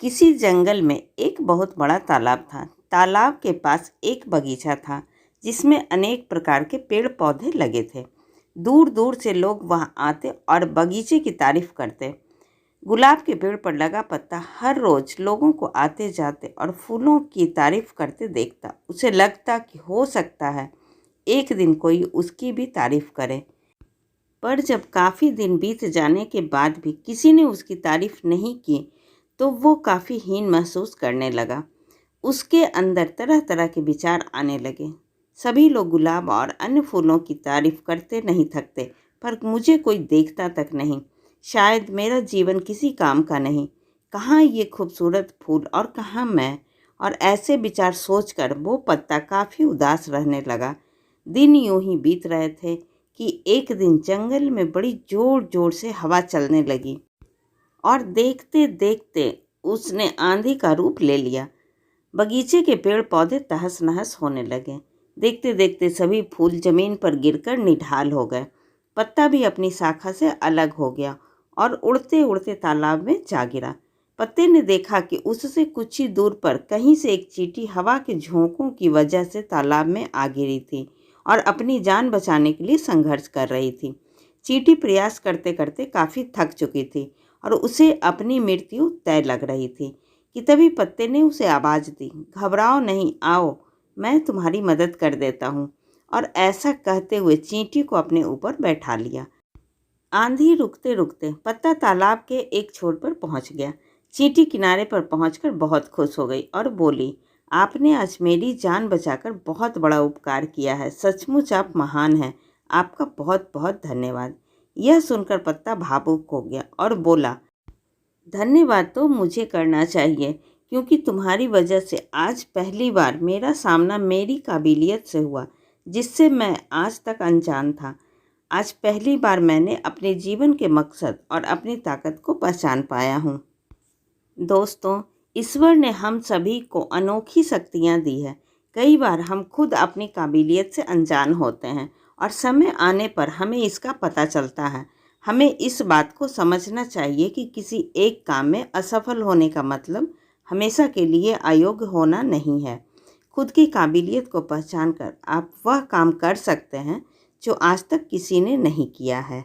किसी जंगल में एक बहुत बड़ा तालाब था। तालाब के पास एक बगीचा था जिसमें अनेक प्रकार के पेड़ पौधे लगे थे। दूर दूर से लोग वहां आते और बगीचे की तारीफ करते। गुलाब के पेड़ पर लगा पत्ता हर रोज लोगों को आते जाते और फूलों की तारीफ करते देखता। उसे लगता कि हो सकता है एक दिन कोई उसकी भी तारीफ करे। पर जब काफ़ी दिन बीत जाने के बाद भी किसी ने उसकी तारीफ नहीं की तो वो काफ़ी हीन महसूस करने लगा। उसके अंदर तरह तरह के विचार आने लगे। सभी लोग गुलाब और अन्य फूलों की तारीफ करते नहीं थकते, पर मुझे कोई देखता तक नहीं। शायद मेरा जीवन किसी काम का नहीं। कहाँ ये खूबसूरत फूल और कहाँ मैं। और ऐसे विचार सोचकर वो पत्ता काफ़ी उदास रहने लगा। दिन यूं ही बीत रहे थे कि एक दिन जंगल में बड़ी जोर जोर से हवा चलने लगी और देखते देखते उसने आंधी का रूप ले लिया। बगीचे के पेड़ पौधे तहस नहस होने लगे। देखते देखते सभी फूल जमीन पर गिरकर निढाल हो गए। पत्ता भी अपनी शाखा से अलग हो गया और उड़ते उड़ते तालाब में जा गिरा। पत्ते ने देखा कि उससे कुछ ही दूर पर कहीं से एक चींटी हवा के झोंकों की वजह से तालाब में आ गिरी थी और अपनी जान बचाने के लिए संघर्ष कर रही थी। चींटी प्रयास करते करते काफ़ी थक चुकी थी और उसे अपनी मृत्यु तय लग रही थी कि तभी पत्ते ने उसे आवाज़ दी, घबराओ नहीं, आओ, मैं तुम्हारी मदद कर देता हूँ। और ऐसा कहते हुए चींटी को अपने ऊपर बैठा लिया। आंधी रुकते रुकते पत्ता तालाब के एक छोर पर पहुँच गया। चींटी किनारे पर पहुँचकर बहुत खुश हो गई और बोली, आपने आज मेरी जान बचाकर बहुत बड़ा उपकार किया है। सचमुच आप महान हैं। आपका बहुत बहुत धन्यवाद। यह सुनकर पत्ता भावुक हो गया और बोला, धन्यवाद तो मुझे करना चाहिए, क्योंकि तुम्हारी वजह से आज पहली बार मेरा सामना मेरी काबिलियत से हुआ, जिससे मैं आज तक अनजान था। आज पहली बार मैंने अपने जीवन के मकसद और अपनी ताकत को पहचान पाया हूँ। दोस्तों, ईश्वर ने हम सभी को अनोखी शक्तियाँ दी है। कई बार हम खुद अपनी काबिलियत से अनजान होते हैं और समय आने पर हमें इसका पता चलता है। हमें इस बात को समझना चाहिए कि किसी एक काम में असफल होने का मतलब हमेशा के लिए अयोग्य होना नहीं है। खुद की काबिलियत को पहचान कर आप वह काम कर सकते हैं जो आज तक किसी ने नहीं किया है।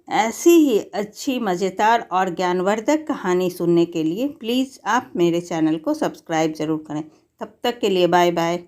ऐसी ही अच्छी, मज़ेदार और ज्ञानवर्धक कहानी सुनने के लिए प्लीज़ आप मेरे चैनल को सब्सक्राइब ज़रूर करें। तब तक के लिए बाय बाय।